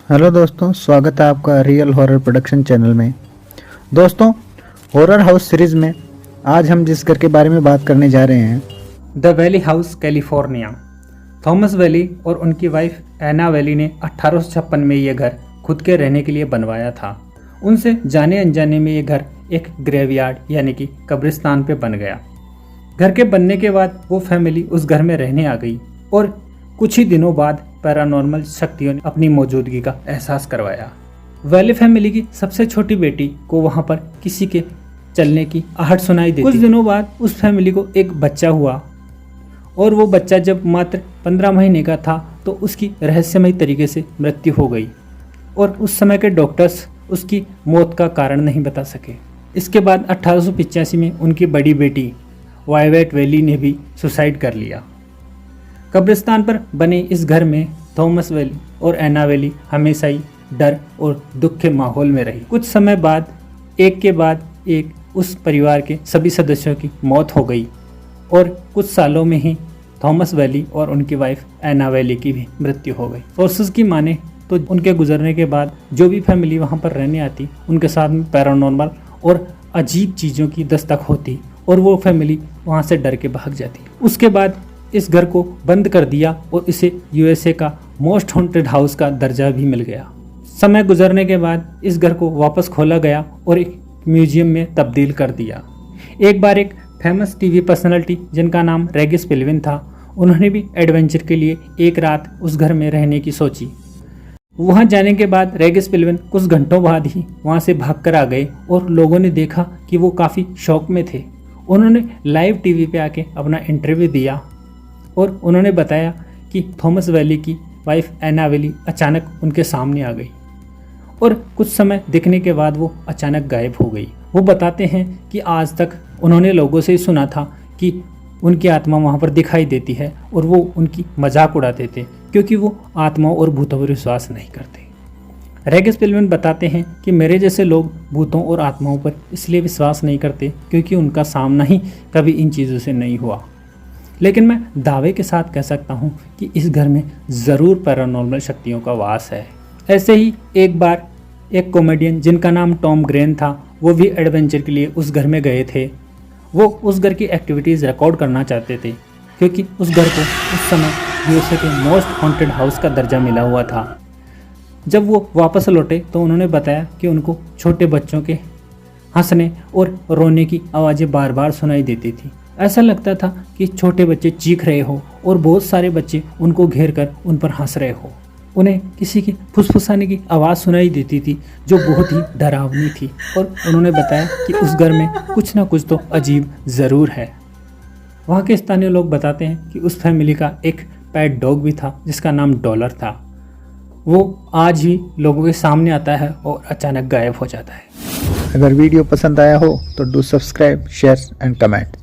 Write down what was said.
Hello दोस्तों, स्वागत है आपका रियल हॉरर प्रोडक्शन चैनल में। दोस्तों, हॉरर हाउस सीरीज़ में आज हम जिस घर के बारे में बात करने जा रहे हैं, the valley house California. Thomas valley और उनकी वाइफ एना वैली ने 1856 में ये घर खुद के रहने के लिए बनवाया था। उनसे जाने अनजाने में ये घर एक ग्रेवयार्ड यानी कि कब्रिस्तान पे बन गया। घर के बनने के बाद वो फैमिली उस घर में रहने आ गई और कुछ ही दिनों बाद पैरानॉर्मल शक्तियों ने अपनी मौजूदगी का एहसास करवाया। वैली फैमिली की सबसे छोटी बेटी को वहां पर किसी के चलने की आहट सुनाई दी। कुछ दिनों बाद उस फैमिली को एक बच्चा हुआ और वो बच्चा जब मात्र 15 महीने का था तो उसकी रहस्यमयी तरीके से मृत्यु हो गई और उस समय के डॉक्टर्स उसकी मौत का कारण नहीं बता सके। इसके बाद 1885 में उनकी बड़ी बेटी वाइवेट वैली ने भी सुसाइड कर लिया। कब्रिस्तान पर बने इस घर में थॉमस वैली और एना वैली हमेशा ही डर और दुख के माहौल में रही। कुछ समय बाद एक के बाद एक उस परिवार के सभी सदस्यों की मौत हो गई और कुछ सालों में ही थॉमस वैली और उनकी वाइफ एना वैली की भी मृत्यु हो गई। सोर्सेज की माने तो उनके गुजरने के बाद जो भी फैमिली वहाँ पर रहने आती उनके साथ में पैरानॉर्मल और अजीब चीज़ों की दस्तक होती और वो फैमिली वहाँ से डर के भाग जाती। उसके बाद इस घर को बंद कर दिया और इसे यूएसए का मोस्ट हॉन्टेड हाउस का दर्जा भी मिल गया। समय गुजरने के बाद इस घर को वापस खोला गया और एक म्यूजियम में तब्दील कर दिया। एक बार एक फेमस टीवी पर्सनालिटी जिनका नाम रेगिस पिलविन था, उन्होंने भी एडवेंचर के लिए एक रात उस घर में रहने की सोची। वहां जाने के बाद रेगिस पिलविन कुछ घंटों बाद ही वहां से भागकर आ गए और लोगों ने देखा कि वो काफ़ी शौक में थे। उन्होंने लाइव टीवी पे आके अपना इंटरव्यू दिया और उन्होंने बताया कि थॉमस वैली की वाइफ एना वैली अचानक उनके सामने आ गई और कुछ समय दिखने के बाद वो अचानक गायब हो गई। वो बताते हैं कि आज तक उन्होंने लोगों से सुना था कि उनकी आत्मा वहाँ पर दिखाई देती है और वो उनकी मजाक उड़ाते थे क्योंकि वो आत्माओं और भूतों पर विश्वास नहीं करते। रेगिस पिलविन बताते हैं कि मेरे जैसे लोग भूतों और आत्माओं पर इसलिए विश्वास नहीं करते क्योंकि उनका सामना ही कभी इन चीज़ों से नहीं हुआ। लेकिन मैं दावे के साथ कह सकता हूँ कि इस घर में ज़रूर पैरानॉर्मल शक्तियों का वास है। ऐसे ही एक बार एक कॉमेडियन जिनका नाम टॉम ग्रेन था, वो भी एडवेंचर के लिए उस घर में गए थे। वो उस घर की एक्टिविटीज़ रिकॉर्ड करना चाहते थे क्योंकि उस घर को उस समय यूएसए के मोस्ट हॉन्टेड हाउस का दर्जा मिला हुआ था। जब वो वापस लौटे तो उन्होंने बताया कि उनको छोटे बच्चों के हंसने और रोने की आवाज़ें बार बार सुनाई देती थी। ऐसा लगता था कि छोटे बच्चे चीख रहे हो और बहुत सारे बच्चे उनको घेर कर उन पर हंस रहे हो। उन्हें किसी की फुसफुसाने की आवाज़ सुनाई देती थी जो बहुत ही डरावनी थी और उन्होंने बताया कि उस घर में कुछ ना कुछ तो अजीब ज़रूर है। वहाँ के स्थानीय लोग बताते हैं कि उस फैमिली का एक पेट डॉग भी था जिसका नाम डॉलर था। वो आज भी लोगों के सामने आता है और अचानक गायब हो जाता है। अगर वीडियो पसंद आया हो तो do subscribe, share and comment.